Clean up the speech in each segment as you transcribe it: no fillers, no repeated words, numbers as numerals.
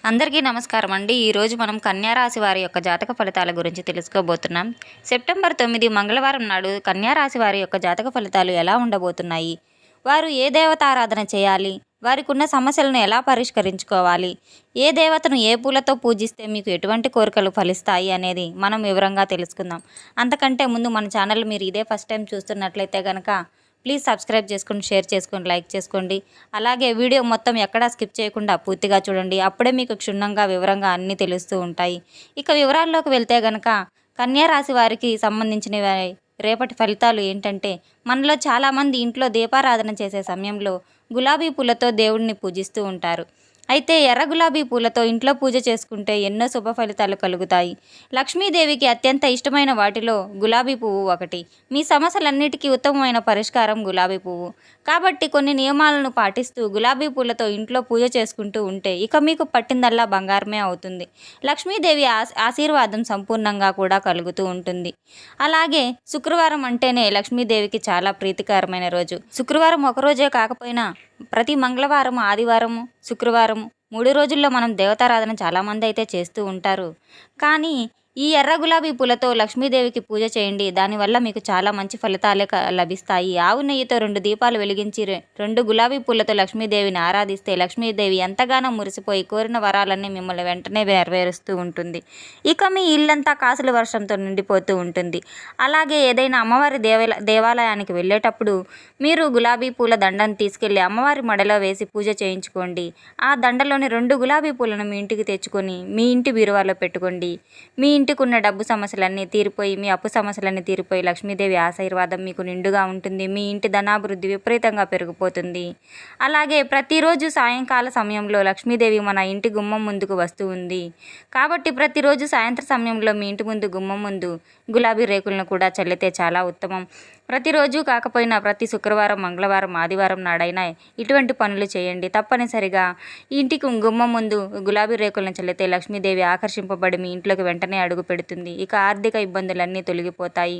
అందరికీ నమస్కారం అండి. ఈరోజు మనం కన్యారాశి వారి యొక్క జాతక ఫలితాల గురించి తెలుసుకోబోతున్నాం. సెప్టెంబర్ 9 మంగళవారం నాడు కన్యారాశి వారి యొక్క జాతక ఫలితాలు ఎలా ఉండబోతున్నాయి, వారు ఏ దేవతారాధన చేయాలి, వారికి ఉన్న సమస్యలను ఎలా పరిష్కరించుకోవాలి, ఏ దేవతను ఏ పూలతో పూజిస్తే మీకు ఎటువంటి కోరికలు ఫలిస్తాయి అనేది మనం వివరంగా తెలుసుకుందాం. అంతకంటే ముందు మన ఛానల్ మీరు ఇదే ఫస్ట్ టైం చూస్తున్నట్లయితే కనుక ప్లీజ్ సబ్స్క్రైబ్ చేసుకొని, షేర్ చేసుకొని, లైక్ చేసుకోండి. అలాగే వీడియో మొత్తం ఎక్కడా స్కిప్ చేయకుండా పూర్తిగా చూడండి. అప్పుడే మీకు క్షుణ్ణంగా వివరంగా అన్నీ తెలుస్తూ ఉంటాయి. ఇక వివరాల్లోకి వెళ్తే గనక కన్యా రాశి వారికి సంబంధించిన రేపటి ఫలితాలు ఏంటంటే, మనలో చాలామంది ఇంట్లో దీపారాధన చేసే సమయంలో గులాబీ పూలతో దేవుడిని పూజిస్తూ ఉంటారు. అయితే ఎర్ర గులాబీ పూలతో ఇంట్లో పూజ చేసుకుంటే ఎన్నో శుభ ఫలితాలు కలుగుతాయి. లక్ష్మీదేవికి అత్యంత ఇష్టమైన వాటిలో గులాబీ పువ్వు ఒకటి. మీ సమస్యలన్నిటికీ ఉత్తమమైన పరిష్కారం గులాబీ పువ్వు. కాబట్టి కొన్ని నియమాలను పాటిస్తూ గులాబీ పూలతో ఇంట్లో పూజ చేసుకుంటూ ఉంటే ఇక మీకు పట్టిందల్లా బంగారమే అవుతుంది. లక్ష్మీదేవి ఆశీర్వాదం సంపూర్ణంగా కూడా కలుగుతూ ఉంటుంది. అలాగే శుక్రవారం అంటేనే లక్ష్మీదేవికి చాలా ప్రీతికరమైన రోజు. శుక్రవారం ఒకరోజే కాకపోయినా ప్రతి మంగళవారం, ఆదివారం, శుక్రవారం 3 రోజుల్లో మనం దేవతారాధన చాలామంది అయితే చేస్తూ ఉంటారు. కానీ ఈ ఎర్ర గులాబీ పూలతో లక్ష్మీదేవికి పూజ చేయండి. దానివల్ల మీకు చాలా మంచి ఫలితాలే లభిస్తాయి. ఆవు నెయ్యితో 2 దీపాలు వెలిగించి 2 గులాబీ పూలతో లక్ష్మీదేవిని ఆరాధిస్తే లక్ష్మీదేవి ఎంతగానో మురిసిపోయి కోరిన వరాలన్నీ మిమ్మల్ని వెంటనే నెరవేరుస్తూ ఉంటుంది. ఇక మీ ఇల్లంతా కాసుల వర్షంతో నిండిపోతూ ఉంటుంది. అలాగే ఏదైనా అమ్మవారి దేవాలయానికి వెళ్ళేటప్పుడు మీరు గులాబీ పూల దండను తీసుకెళ్లి అమ్మవారి మడలో వేసి పూజ చేయించుకోండి. ఆ దండలోని 2 గులాబీ పూలను మీ ఇంటికి తెచ్చుకొని మీ ఇంటి బీరువాలో పెట్టుకోండి. మీ ఇంటికి ఉన్న డబ్బు సమస్యలన్నీ తీరిపోయి, మీ అప్పు సమస్యలన్నీ తీరిపోయి లక్ష్మీదేవి ఆశీర్వాదం మీకు నిండుగా ఉంటుంది. మీ ఇంటి ధనాభివృద్ధి విపరీతంగా పెరిగిపోతుంది. అలాగే ప్రతిరోజు సాయంకాల సమయంలో లక్ష్మీదేవి మన ఇంటి గుమ్మం ముందుకు వస్తూ ఉంది. కాబట్టి ప్రతిరోజు సాయంత్రం సమయంలో మీ ఇంటి ముందు గుమ్మం ముందు గులాబీ రేకులను కూడా చల్లితే చాలా ఉత్తమం. ప్రతిరోజు కాకపోయినా ప్రతి శుక్రవారం, మంగళవారం, ఆదివారం నాడైనా ఇటువంటి పనులు చేయండి. తప్పనిసరిగా ఇంటికి గుమ్మం ముందు గులాబీ రేకులను చల్లితే లక్ష్మీదేవి ఆకర్షింపబడి మీ ఇంట్లోకి వెంటనే అడుగు పెడుతుంది. ఇక ఆర్థిక ఇబ్బందులన్నీ తొలగిపోతాయి.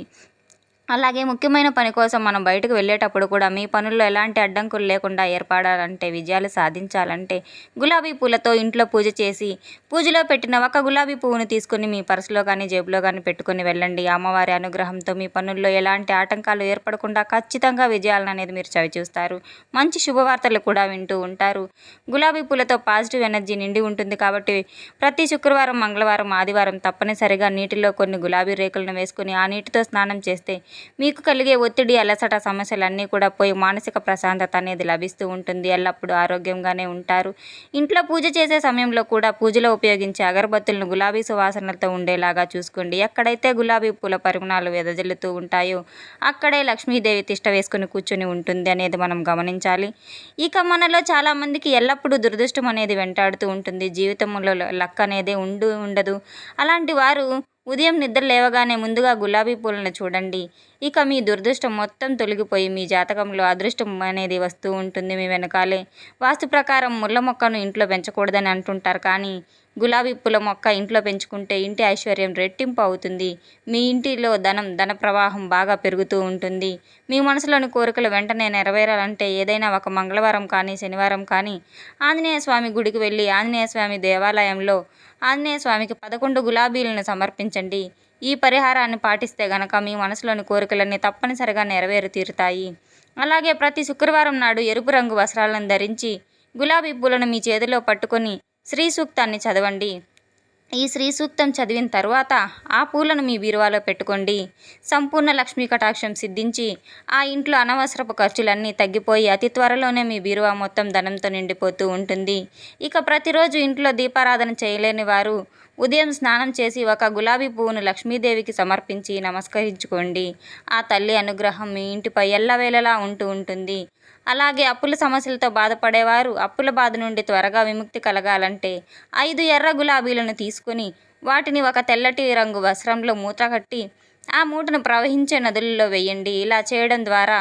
అలాగే ముఖ్యమైన పని కోసం మనం బయటకు వెళ్ళేటప్పుడు కూడా మీ పనుల్లో ఎలాంటి అడ్డంకులు లేకుండా ఏర్పడాలంటే, విజయాలు సాధించాలంటే గులాబీ పూలతో ఇంట్లో పూజ చేసి పూజలో పెట్టిన ఒక గులాబీ పువ్వును తీసుకొని మీ పర్సులో కానీ జేబులో కానీ పెట్టుకొని వెళ్ళండి. అమ్మవారి అనుగ్రహంతో మీ పనుల్లో ఎలాంటి ఆటంకాలు ఏర్పడకుండా ఖచ్చితంగా విజయాలను అనేది మీరు చవిచూస్తారు. మంచి శుభవార్తలు కూడా వింటూ ఉంటారు. గులాబీ పూలతో పాజిటివ్ ఎనర్జీ నిండి ఉంటుంది. కాబట్టి ప్రతి శుక్రవారం, మంగళవారం, ఆదివారం తప్పనిసరిగా నీటిలో కొన్ని గులాబీ రేకులను వేసుకొని ఆ నీటితో స్నానం చేస్తే మీకు కలిగే ఒత్తిడి, అలసట సమస్యలన్నీ కూడా పోయి మానసిక ప్రశాంతత అనేది లభిస్తూ ఉంటుంది. ఎల్లప్పుడూ ఆరోగ్యంగానే ఉంటారు. ఇంట్లో పూజ చేసే సమయంలో కూడా పూజలో ఉపయోగించే అగరబత్తులను గులాబీ సువాసనలతో ఉండేలాగా చూసుకోండి. ఎక్కడైతే గులాబీ పూల పరిమళాలు వెదజల్లుతూ ఉంటాయో అక్కడే లక్ష్మీదేవి తిష్ట వేసుకుని కూర్చొని ఉంటుంది అనేది మనం గమనించాలి. ఇక మనలో చాలామందికి ఎల్లప్పుడూ దురదృష్టం అనేది వెంటాడుతూ ఉంటుంది. జీవితంలో లక్ అనేది ఉండదు. అలాంటి వారు ఉదయం నిద్ర లేవగానే ముందుగా గులాబీ పూలను చూడండి. ఇక మీ దురదృష్టం మొత్తం తొలగిపోయి మీ జాతకంలో అదృష్టం అనేది వస్తూ ఉంటుంది మీ వెనకాలే. వాస్తు ప్రకారం ముళ్ళ మొక్కను ఇంట్లో పెంచకూడదని అంటుంటారు. కానీ గులాబీ పూల మొక్క ఇంట్లో పెంచుకుంటే ఇంటి ఐశ్వర్యం రెట్టింపు అవుతుంది. మీ ఇంటిలో ధన ప్రవాహం బాగా పెరుగుతూ ఉంటుంది. మీ మనసులోని కోరికలు వెంటనే నెరవేరాలంటే ఏదైనా ఒక మంగళవారం కానీ, శనివారం కానీ ఆంజనేయ స్వామి గుడికి వెళ్ళి ఆంజనేయ స్వామి దేవాలయంలో ఆంజనేయ స్వామికి 11 గులాబీలను సమర్పించండి. ఈ పరిహారాన్ని పాటిస్తే గనక మీ మనసులోని కోరికలన్నీ తప్పనిసరిగా నెరవేరు తీరుతాయి. అలాగే ప్రతి శుక్రవారం నాడు ఎరుపు రంగు వస్త్రాలను ధరించి గులాబీ పూలను మీ చేతిలో పట్టుకొని శ్రీ సూక్తాన్ని చదవండి. ఈ శ్రీ సూక్తం చదివిన తర్వాత ఆ పూలను మీ బీరువాలో పెట్టుకోండి. సంపూర్ణ లక్ష్మీ కటాక్షం సిద్ధించి ఆ ఇంట్లో అనవసరపు ఖర్చులన్నీ తగ్గిపోయి అతి త్వరలోనే మీ బీరువా మొత్తం ధనంతో నిండిపోతూ ఉంటుంది. ఇక ప్రతిరోజు ఇంట్లో దీపారాధన చేయలేని వారు ఉదయం స్నానం చేసి ఒక గులాబీ పువ్వును లక్ష్మీదేవికి సమర్పించి నమస్కరించుకోండి. ఆ తల్లి అనుగ్రహం మీ ఇంటిపై ఎల్లవేళలా ఉంటూ ఉంటుంది. అలాగే అప్పుల సమస్యలతో బాధపడేవారు అప్పుల బాధ నుండి త్వరగా విముక్తి కలగాలంటే 5 ఎర్ర గులాబీలను తీసుకొని వాటిని ఒక తెల్లటి రంగు వస్త్రంలో మూట కట్టి ఆ మూటను ప్రవహించే నదులలో వేయండి. ఇలా చేయడం ద్వారా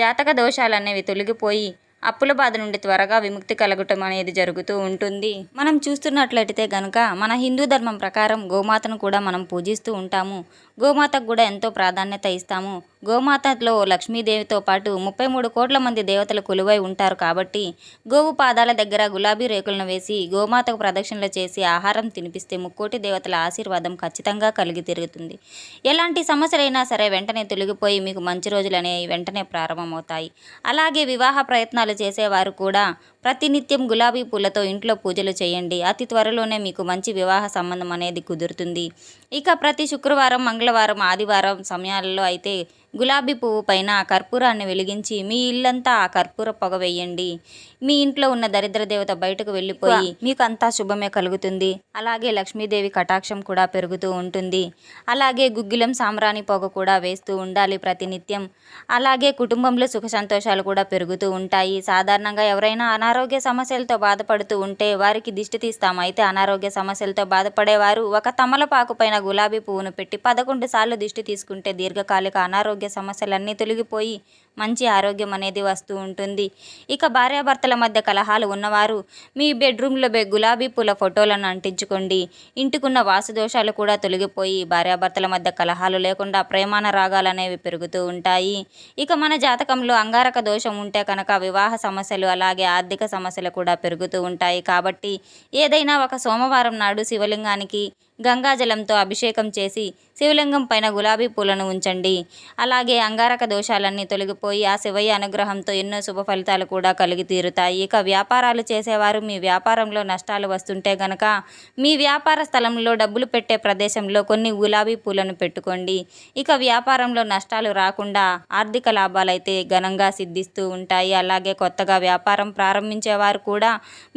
జాతక దోషాలనేవి తొలగిపోయి అప్పుల బాధ నుండి త్వరగా విముక్తి కలగటం అనేది జరుగుతూ ఉంటుంది. మనం చూస్తున్నట్లయితే కనుక మన హిందూ ధర్మం ప్రకారం గోమాతను కూడా మనం పూజిస్తూ ఉంటాము. గోమాతకు కూడా ఎంతో ప్రాధాన్యత ఇస్తాము. గోమాతలో లక్ష్మీదేవితో పాటు 33 కోట్ల మంది దేవతలు కొలువై ఉంటారు కాబట్టి గోవు పాదాల దగ్గర గులాబీ రేకులను వేసి గోమాతకు ప్రదక్షిణలు చేసి ఆహారం తినిపిస్తే ముక్కోటి దేవతల ఆశీర్వాదం ఖచ్చితంగా కలిగి తిరుగుతుంది. ఎలాంటి సమస్యలైనా సరే వెంటనే తొలగిపోయి మీకు మంచి రోజులు అనేవి వెంటనే ప్రారంభమవుతాయి. అలాగే వివాహ ప్రయత్నాలు చేసేవారు కూడా ప్రతినిత్యం గులాబీ పూలతో ఇంట్లో పూజలు చేయండి. అతి త్వరలోనే మీకు మంచి వివాహ సంబంధం అనేది కుదురుతుంది. ఇక ప్రతి శుక్రవారం, మంగళవారం, ఆదివారం సమయాల్లో అయితే గులాబీ పువ్వు పైన కర్పూరాన్ని వెలిగించి మీ ఇల్లంతా ఆ కర్పూర పొగ వేయండి. మీ ఇంట్లో ఉన్న దరిద్ర దేవత బయటకు వెళ్ళిపోయి మీకు అంతా శుభమే కలుగుతుంది. అలాగే లక్ష్మీదేవి కటాక్షం కూడా పెరుగుతూ ఉంటుంది. అలాగే గుగ్గిలం సాంబ్రాణి పొగ కూడా వేస్తూ ఉండాలి ప్రతినిత్యం. అలాగే కుటుంబంలో సుఖ సంతోషాలు కూడా పెరుగుతూ ఉంటాయి. సాధారణంగా ఎవరైనా అనారోగ్య సమస్యలతో బాధపడుతూ ఉంటే వారికి దిష్టి తీస్తాం. అయితే అనారోగ్య సమస్యలతో బాధపడేవారు ఒక తమలపాకు పైన గులాబీ పువ్వును పెట్టి 11 సార్లు దిష్టి తీసుకుంటే దీర్ఘకాలిక అనారోగ్య సమస్యలన్నీ తొలగిపోయి మంచి ఆరోగ్యం అనేది వస్తూ ఉంటుంది. ఇక భార్యాభర్తల మధ్య కలహాలు ఉన్నవారు మీ బెడ్రూమ్లో గులాబీ పూల ఫోటోలను అంటించుకోండి. ఇంటికున్న వాస్తుదోషాలు కూడా తొలగిపోయి భార్యాభర్తల మధ్య కలహాలు లేకుండా ప్రేమానురాగాలు అనేవి పెరుగుతూ ఉంటాయి. ఇక మన జాతకంలో అంగారక దోషం ఉంటే కనుక వివాహ సమస్యలు అలాగే ఆర్థిక సమస్యలు కూడా పెరుగుతూ ఉంటాయి. కాబట్టి ఏదైనా ఒక సోమవారం నాడు శివలింగానికి గంగాజలంతో అభిషేకం చేసి శివలింగం పైన గులాబీ పూలను ఉంచండి. అలాగే అంగారక దోషాలన్నీ తొలగిపోయి ఆ శివయ్య అనుగ్రహంతో ఎన్నో శుభ ఫలితాలు కూడా కలిగి తీరుతాయి. ఇక వ్యాపారాలు చేసేవారు మీ వ్యాపారంలో నష్టాలు వస్తుంటే గనక మీ వ్యాపార స్థలంలో డబ్బులు పెట్టే ప్రదేశంలో కొన్ని గులాబీ పూలను పెట్టుకోండి. ఇక వ్యాపారంలో నష్టాలు రాకుండా ఆర్థిక లాభాలైతే ఘనంగా సిద్ధిస్తూ ఉంటాయి. అలాగే కొత్తగా వ్యాపారం ప్రారంభించేవారు కూడా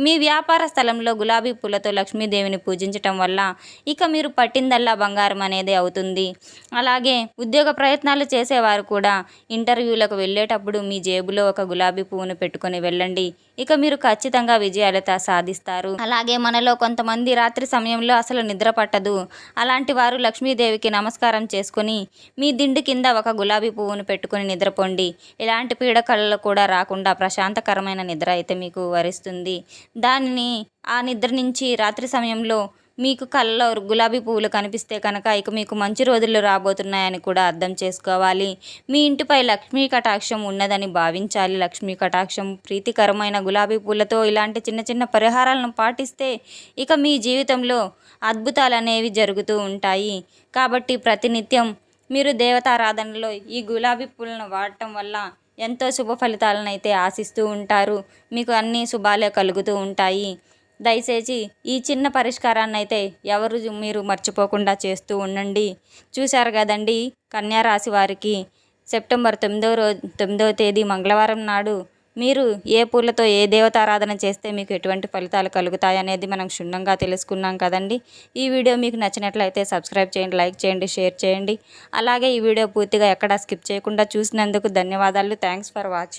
మీ వ్యాపార స్థలంలో గులాబీ పూలతో లక్ష్మీదేవిని పూజించటం వల్ల ఇక మీరు పట్టిందల్లా బంగారం అనేది అవుతుంది. అలాగే ఉద్యోగ ప్రయత్నాలు చేసేవారు కూడా ఇంటర్వ్యూలకు వెళ్ళేటప్పుడు మీ జేబులో ఒక గులాబీ పువ్వును పెట్టుకొని వెళ్ళండి. ఇక మీరు ఖచ్చితంగా విజయాలత సాధిస్తారు. అలాగే మనలో కొంతమంది రాత్రి సమయంలో అసలు నిద్ర పట్టదు. అలాంటి వారు లక్ష్మీదేవికి నమస్కారం చేసుకొని మీ దిండు కింద ఒక గులాబీ పువ్వును పెట్టుకొని నిద్రపోండి. ఇలాంటి పీడకలలు కూడా రాకుండా ప్రశాంతకరమైన నిద్ర అయితే మీకు వరిస్తుంది. ఆ నిద్ర నుంచి రాత్రి సమయంలో మీకు కళ్ళలో గులాబీ పువ్వులు కనిపిస్తే కనుక ఇక మీకు మంచి రోజులు రాబోతున్నాయని కూడా అర్థం చేసుకోవాలి. మీ ఇంటిపై లక్ష్మీ కటాక్షం ఉన్నదని భావించాలి. లక్ష్మీ కటాక్షం ప్రీతికరమైన గులాబీ పూలతో ఇలాంటి చిన్న చిన్న పరిహారాలను పాటిస్తే ఇక మీ జీవితంలో అద్భుతాలు అనేవి జరుగుతూ ఉంటాయి. కాబట్టి ప్రతినిత్యం మీరు దేవతారాధనలో ఈ గులాబీ పూలను వాడటం వల్ల ఎంతో శుభ ఫలితాలను అయితే ఆశిస్తూ ఉంటారు. మీకు అన్ని శుభాలే కలుగుతూ ఉంటాయి. దయచేసి ఈ చిన్న పరిష్కారాన్ని అయితే మీరు మర్చిపోకుండా చేస్తూ ఉండండి. చూశారు కదండి, కన్యా రాశి వారికి సెప్టెంబర్ 9వ తేదీ మంగళవారం నాడు మీరు ఏ పూలతో ఏ దేవతారాధన చేస్తే మీకు ఎటువంటి ఫలితాలు కలుగుతాయి అనేది మనం క్షుణ్ణంగా తెలుసుకున్నాం కదండి. ఈ వీడియో మీకు నచ్చినట్లయితే సబ్స్క్రైబ్ చేయండి, లైక్ చేయండి, షేర్ చేయండి. అలాగే ఈ వీడియో పూర్తిగా ఎక్కడా స్కిప్ చేయకుండా చూసినందుకు ధన్యవాదాలు. Thanks for watching.